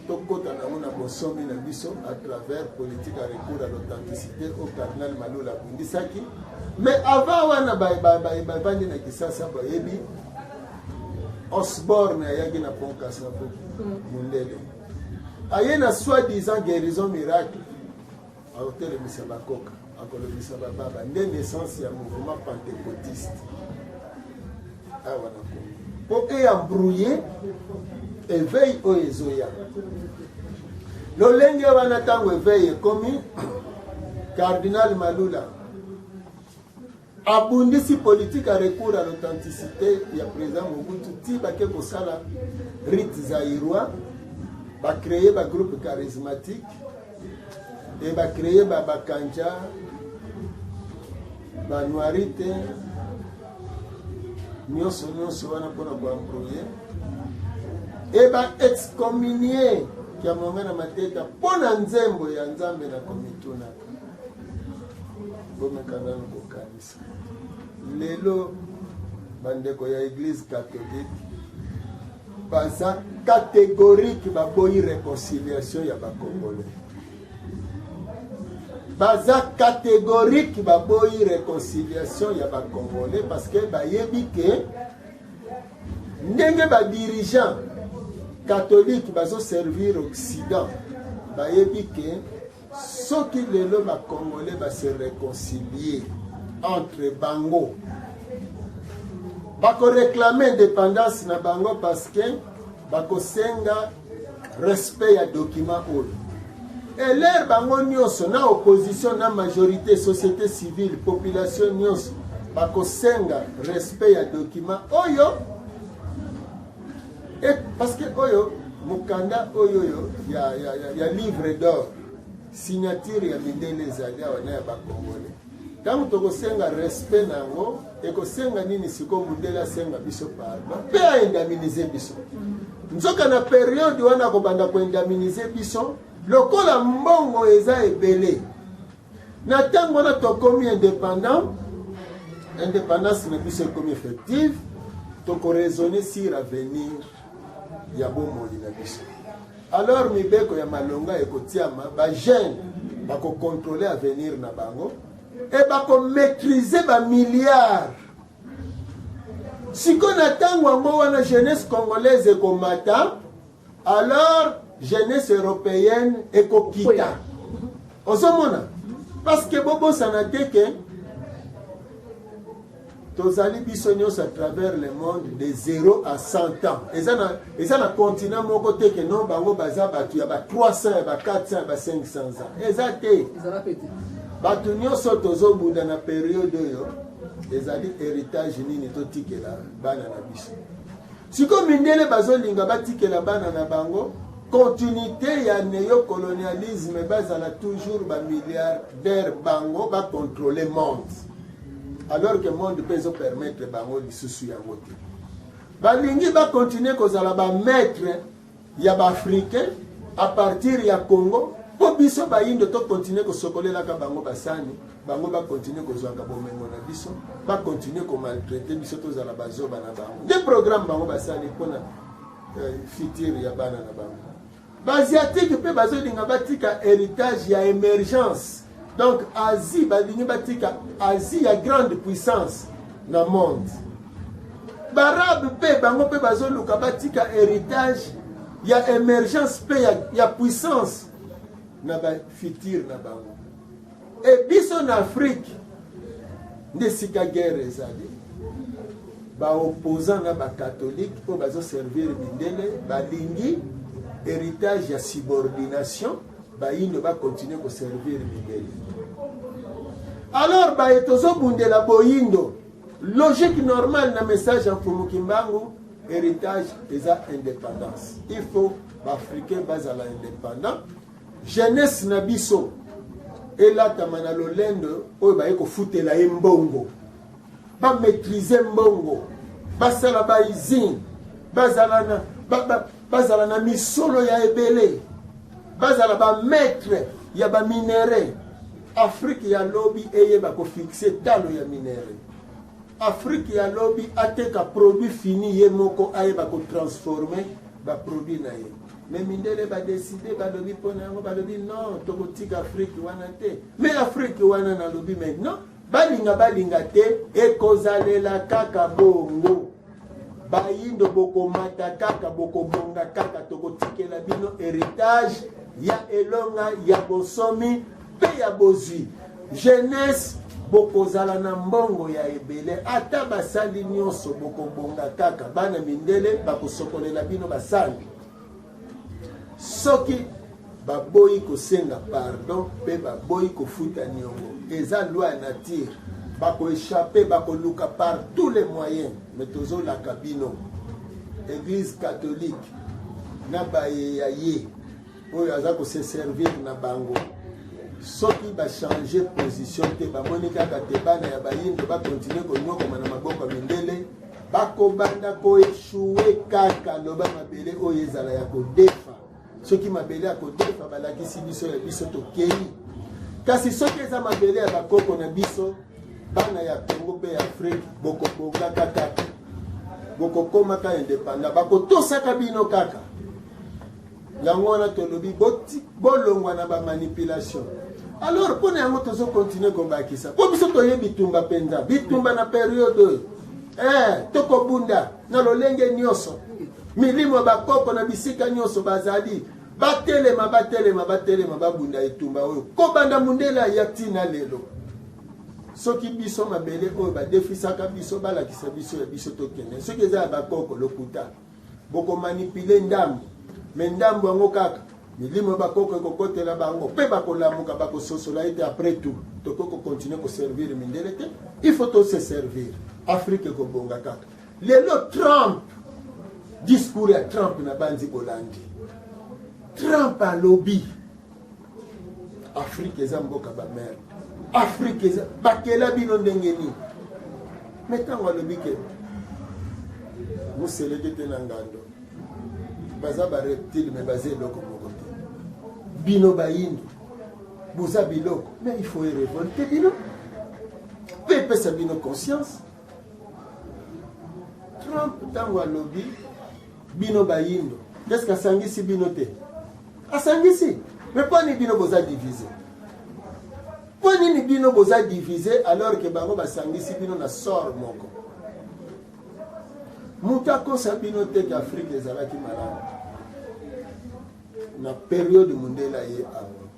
tokota nango na bosomi na biso à travers politique à recours à l'authenticité au cardinal Malula abundisaki. Mais avant wana bavandi na Kisasa bayebi Osborne ayaki na pont Kasapo Mundele aye na soi-disant guérison miracle akotelemisa bakoka akolobisa bababa nde naissance ya mouvement pentecôtiste awa na Congo po embrouillé éveil oyo ezoya lolenge wana ntango éveil ekomi cardinal Malula abundisi politique à recours à l'authenticité ya président Mobutu ti bake kosala rite zaïrois bacréer bagroupe charismatique et bacréer bakanja banoirite nyonso wana mpona koembrouye e baexcommunie kiamonga na mateka mpona nzembo ya nzambe na komitunaka bomekangana kokanisa lelo bandeko ya église catholique baza catégorique baboyi réconciliation ya bakongolais baza catégorique baboyi réconciliation ya bakongolais parce que bayebi ke ndenge badirigeant catholique bazoservir occident bayebi ke soki lelo bakongolais base réconcilier entre bango bakoréclame indépendance na bango parce que bakosenga respect ya document oyo elere bango nyonso na opposition na majorité société civile population nyonso bakosenga respect ya document oyo parce que oyo mokanda oyo ya livre d'or signature ya mindele ezali awa na ya bakongolais ntango tokosenga respect nango ekosenga nini siko mundele asenga biso pardon mpe aindaminize biso nzoka na periode wana kobanda koindaminize biso lokola mbongo eza ebele na ntango wana tokomi indépendance na biso ekomi effective tokoraisonner sur avenir ya bomoi na biso alors mibeko ya malonga ekotiama bajeune bakocontrôle avenir na bango et bakomaîtriser bamilliard siko na ntango yango wana jeunesse congolaise ekomata alors jeunesse européenne ekokita ozomona parce que bobosana te ke tozali biso nyonso à travers le monde de 0 à 100 ans eza na continent moko te ke non bango baza bato ya ba 300 ya ba 400 ya ba 500 ans eza te bato nyonso tozobunda na periode oyo ezali héritage nini totikela bana na biso siko mindele bazolinga batikela bana na bango continuité ya néocolonialisme bazala toujours bamilliardaire bango bacontrôle monde alors que monde peut se permettre bango lisusu yango te balingi bacontinue kozala bamaître ya baafricain à partir ya Congo po biso bayindo tokontinue kosokolelaka bango basani bango bakontinue kozwaka bomengo na biso bakontinue komaltraite biso tozala bazoba na bango nde programme bango basali mpona futur ya bana na bango baasiatique mpe bazolinga batika héritage ya émergence donc Asie balingi batika Asie ya grande puissance na monde barabe mpe bango mpe bazoluka batika héritage ya émergence mpe ya puissance na bafutur na bango e biso na Afrique nde sika guerre ezali baopposant na bacatholique mpo bazoservir mindele balingi héritage ya subordination bayindo bakontinue koservir mindele alors baye tozobundela boyindo logique normale na message ya mfumuki mbangu héritage eza indépendance il faut baafricain bazala indépendant jeunesse na biso elatama na lolendo oyo baye kofutela ye mbongo bamaîtrise mbongo basala bausine bazala na misolo ya ebele bazala bamaître ya baminere Afrique ya lobi eyeba kofixe talo ya minere Afrique ya lobby ateka produit fini ye moko ayeba ko transformer ba produit na ye. Mais mindele ba décider ba lobby pona yango ba lobby non tokotika Afrique wana te. Mais Afrique wana na lobby maintenant balinga te ekozalela kaka bongo. Bayindo boko mata kaka boko bonga kaka tokotikela bino héritage ya elonga ya bosomi pe ya bozwi. Jeunesse bokozala na mbongo ya ebele ata basali nyonso bokobonga kaka bana mindele bakosokolela bino basali soki baboyi kosenga pardon pe baboyi kofuta niongo eza loi nature bakoéchappe bakoluka par tous les moyens mais tozolaka bino église catholique na bayeya ye oyo aza kose servir na bango soki bachanger position te bamoni kaka te bana ya bayindo bakontinue konyokoma na maboko ya mindele bakobanda koeshue kaka loba mabele oyo ezala ya kodefa soki mabele ya kodefa balakisi biso ya biso tokei kasi soki eza mabele ya bakoko na biso bana ya Congo pe ya Afrique bokobonga kaka bokokomaka indépendant bakotosaka bino kaka yango wana tolobi bolongwa na bamanipulation. Alors pona yango tozo continuer kobakisa po biso toyebi bitumba penza bitumba na periode tokobunda na lolenge nyonso milimo bakoko na bisika nyonso bazali batelema babunda etumba oyo kobanda mundela ya tina lelo soki biso mabele oyo badefisaka biso balakisa biso ya biso tokende soki eza ya bakoko lokuta boko manipule ndambo me ndambo yango kaka milimo bakoko ekokotela bango mpe bakolamuka bakososola ete après tout tokoko continuer koservir mindele te il faut to se servir Afrique ekobonga kaka lelo Trump discours ya Trump na banzi bolandi Trump alobi Afrique eza mboka bamere Afrique eza bakela bino ndenge nini metango alobi ke moseleke te na ngando baza ba reptile me baza eloko moko te bino bayindo boza biloko mais il faut révolter bino pe pesa bino conscience. Trump tango alobi bino bayindo qu'est-ce que asangisi bino te asangisi mais pas ni bino boza divisé po nini bino boza divisé alors que bango basangisi bino na sort moko mutu akosa bino te ke Afrique ezalaki malamu na période mundela ye avant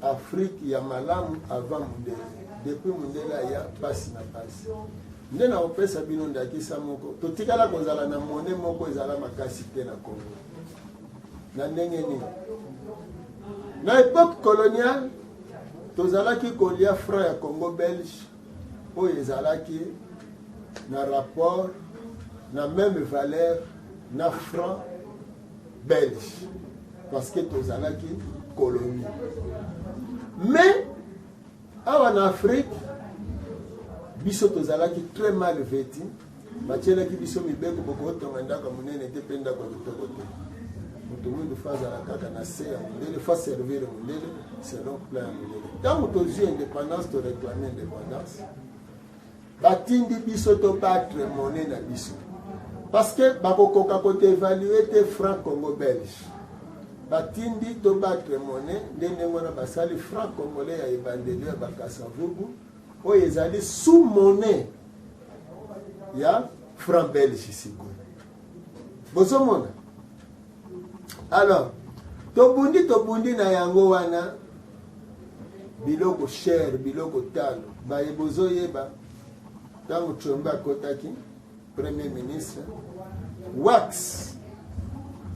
Afrique ya malamu avant mundela depuis mundela ya pasi na pasi nde na opesa bino ndakisa moko totikala kozala na mone moko ezala makasi te na Congo na ndenge nini na époque coloniale tozalaki kolia franc ya Congo belge oyo ezalaki na rapport na même valeur na franc belge parce que tozalaki colonie mais awa na Afrique biso tozalaki très mal vêti batielaki biso mibeko bokotonga ndako munene te pe ndako kitoko te moto mundu fazala kaka na se ya mundele fa servir mundele selon plan ya mundele ntango tozwi indépendance toréclame indépendance batindi biso tobatre monnaie na biso parce que bakokoka kotevaluer te franc congo belge batindi tobatre monnaie nde ndenge wana basali franc congolais ya ebandeli ya bakasavubu oyo ezali sous monnaie ya franc belge sikoyo bozomona. Alors tobundi na yango wana biloko cher biloko talo baye bozoyeba tango Tshombe akotaki premier ministre wax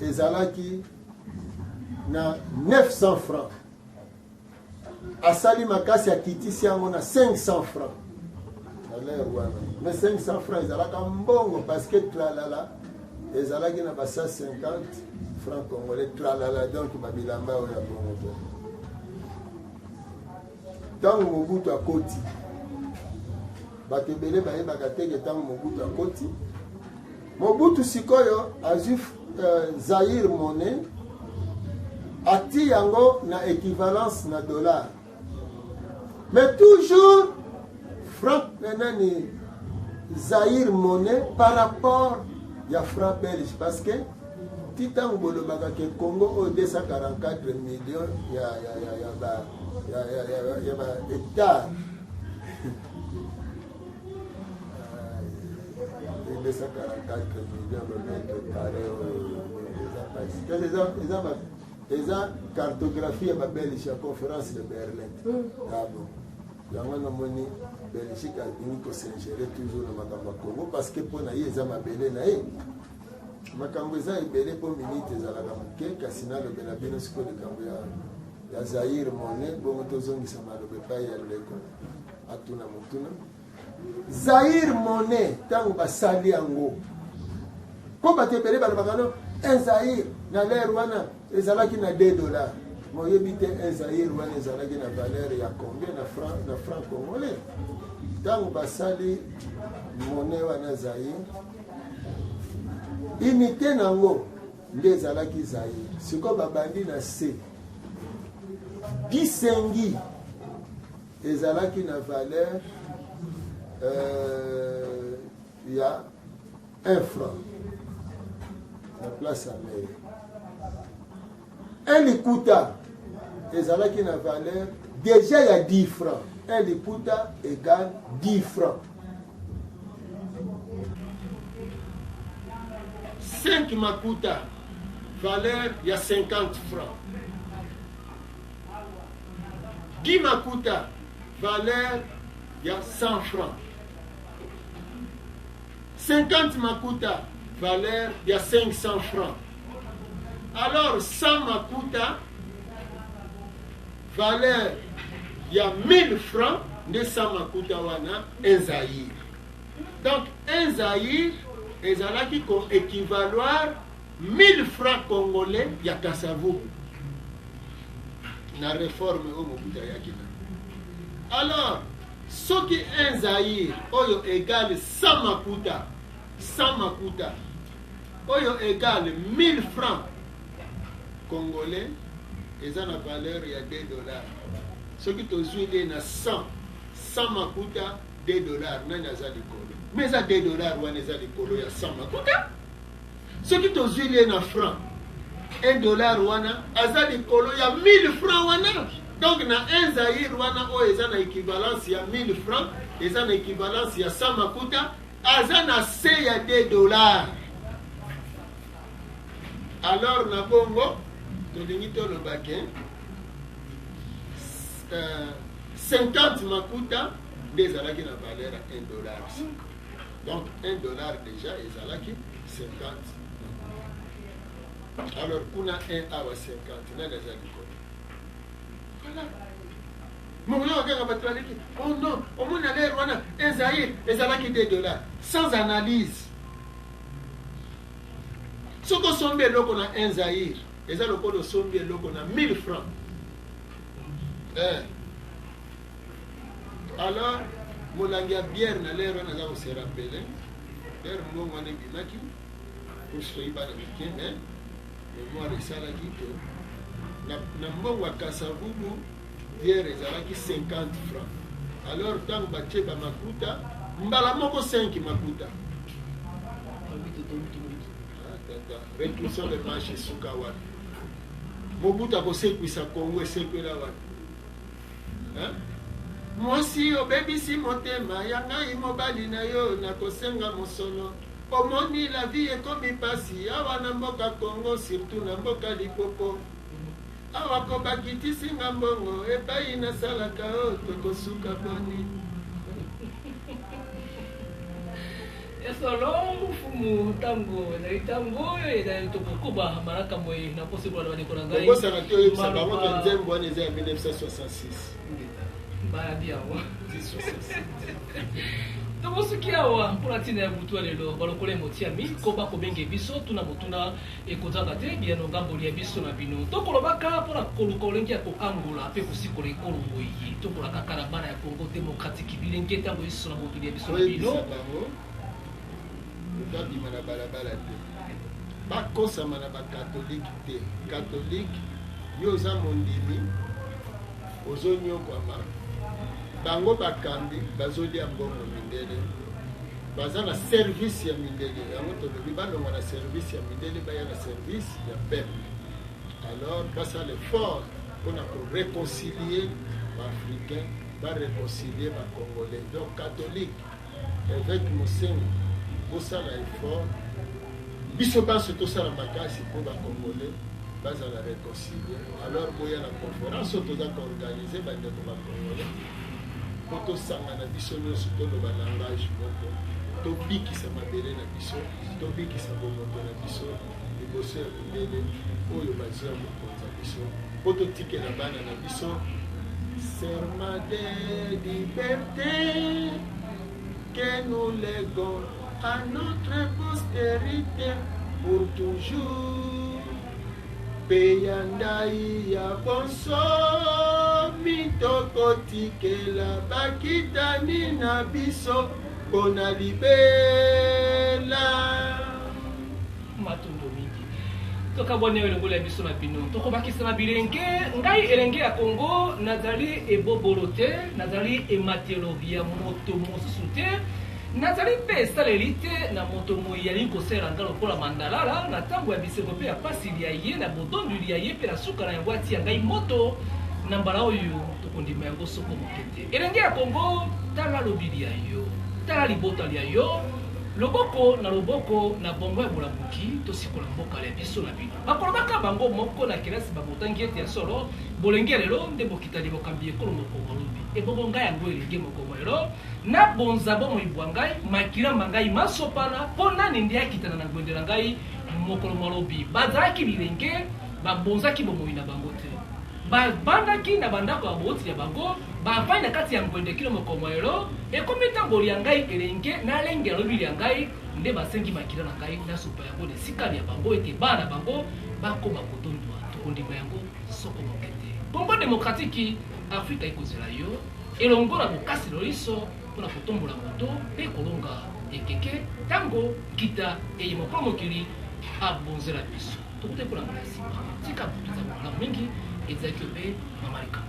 ezalaki na 900 francs asali makasi akitisi yango na 500 francs alaire wana mais 500 francs ezalaka mbongo parce que tralala ezalaki na ba 150 francs congolais tralala donc babilamba oyo ya bongo tango Mobutu akoti bato ebele bayebaka teke tango Mobutu akoti Mobutu sikoyo azwi Zaire monnaie ati yango na équivalence na dollar mais toujours franc nani Zaïre monnaie par rapport ya franc belge parce que titango bolobaka ke Congo au 244 millions ya hectares 244 millions de mètres carrés les cartographie ya Belgique ya conférence de Berlin. Ah bon. Yango namoni Belgique alingi kosengere toujours na makambo ya Congo parce que mpo na ye eza mabele na ye makambo eza ebele mpo minite ezalaka moke kasi nalobela bino sikoyo likambo ya Zaïre monnaie bongo tozongisa maloba epai ya ndeko atuna motuna Zaïre monnaie ntango basali yango mpo bato ebele balobaka no un Zaïre na lere wana ezalaki na $2 moyebi te un Zaïre wana ezalaki na valeur ya combien na franc congolais ntango basali monnaie wana Zaïre unité nango nde ezalaki Zaïre sikoyo babandi na se disengi ezalaki na valeur ya 1 franc na place amere un likuta ezalaki na valeur déjà ya 10 francs un likuta égale 10 francs 5 makuta valeur ya 50 francs 10 makuta valeur ya 100 francs 50 makuta valeur ya 500 francs alors 100 makuta valeur ya 1000 francs nde 100 makuta wana un Zaïre donc un Zaïre ezalaki ko équivaloir 1000 francs congolais ya Kasavubu na réforme au Mobutu yakina alors soki un Zaïre oyo égale 100 makuta oyo égale 1000 francs congolais eza na valeur ya $2 soki tozwi nde na 100 makuta $2 nani aza likolo mais eza $2 wana eza likolo ya 100 makuta soki tozwi nde na franc $1 wana aza likolo ya 1000 francs wana donc na un Zaïre wana oyo eza na équivalence ya 1000 francs eza na équivalence ya 100 makuta aza na se ya $2 alors na bongo tolingi tolobake 50 makuta nde ezalaki na valeur ya $1 donc $1 déjà ezalaki 50 alors kuna 1 awa 50 nani aza likolo voilà moyo akanga bato baleki oh non omoni na lere wana un Zaïre ezalaki $2 sans analyse soki osombi eloko na un Zaïre eza lokola osombi eloko na 1000 francs alors molangi ya bière na lere wana aza kose rappele bière mbongo wana ebimaki posoyi bana mike mais mémoire esalaki to na mbongo ya Kasavubu bière ezalaki 50 francs alors ntango batie bamakuta mbala moko 5 makuta réclusion de manche esuka wana Mobutu akosekwisa Congo esekwela wana mwasi obebisi motema ya ngai mobali na yo nakosenga mosolo omoni la vie ekomi pasi awa na mboka Congo surtout na mboka Lipopo awa kobakitisinga mbongo epai nasalaka o tokosuka boni esolo mfumu tango na itango eza tokokuba maraka moye na possible na ndeko na ngai bosana te oyo bisaba ngo nzembo wana eza ya 1966 baya dia wa 66 tomosuki awa mpona ntina ya butu lelo balokole motiami koba kobenge biso tuna botuna ekozanga te biano ngamboli ya biso na bino tokolobaka mpona koluka olengi ya koangola mpe kosikola ekolo boyi tokolaka kala bana ya Congo démocratique bilenge ntango eso na mokili ya biso na bino babima na balabala te bakosama na bakatolike te katolike yo oza mondimi ozonyokwama bango bakambi bazolia mbongo mindele baza na service ya mindele yango tolobi balonga na service ya mindele baya na service ya peuple. Alors basala l'effort pour réconcilier l'Africain, réconcilier les Congolais. Donc catholique, évêque Moussengo, pour ça l'effort. Bisoba surtout ça la makasi pour les Congolais, basa la réconcilier. Alors il y a la conférence tout ça organisée par les Congolais. Pour tout ça on a biso surtout le langage moko. Tobi qui ça m'appelle na biso, tobi qui ça bomoto na biso, les bosseurs ndele oyo bazia mokonza biso. Poto tike na bana na biso. Serment de liberté que nous léguons à notre postérité pour toujours. Peyandai ya bonso mitoko tikela bakitani na biso pona libela. Matondo mingi toka bone elongola biso na bino tokobakisa na bilenge ngai elenge ya Congo nazali ebobolote nazali ematelo ya moto mosusu te nazali pe esaleli te na moto moyali kosala ngalo pola mandalala na ntango ya bisengo mpe ya pasi lia ye na bodondo lia ye mpe na suka na yango atia ngai moto na mbala oyo tokondima yango soko mokete elenge ya Congo tala lobili ya yo tala libota lia yo loboko na bongo ya bolamuki tosikola mboka ya biso na bino bakolobaka bango moko na kelasi babotangi ete ya solo bolenge lelo nde bokitali bokambi ekolo moko balobi ebongo ngai yango elenge moko lelo na bonza bomo ibwa ngai makilamba ngai masopana mpo nani nde akitana na ngwendela ngai mokolo malobi bazalaki bilenge babonzaki bomoi na bango te babandaki na bandako ya bouti ya bango bavai na kati ya ngwende kilo mokomo lelo ekomi ntango lia ngai elenge nalenge alobi lia ngai nde basengi makila na ngai na supa yango na esika ya bango ete bana bango bakoma kotondwa tokondima yango soko mokete bongo demokratiki afrika ekozela yo elongo na bokaselo liso mpona kotombola moto mpe kolonga ekeke ntango kita eye mokolo mokili abonzela biso tokote mpona mbala nsima tika butuza malamu mingi ezalaki mpe mamalika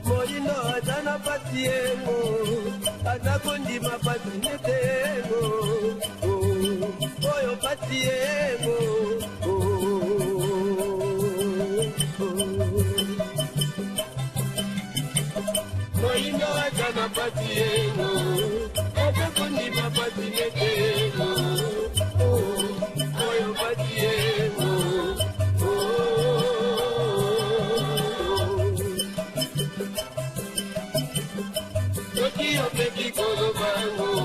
Moyindo atana pati yengo atakondima pati nete yengo oyo pati yengo Moyindo atana pati yengo atakondima pati nete yengo oyo pati yengo Toki opeki kolo bango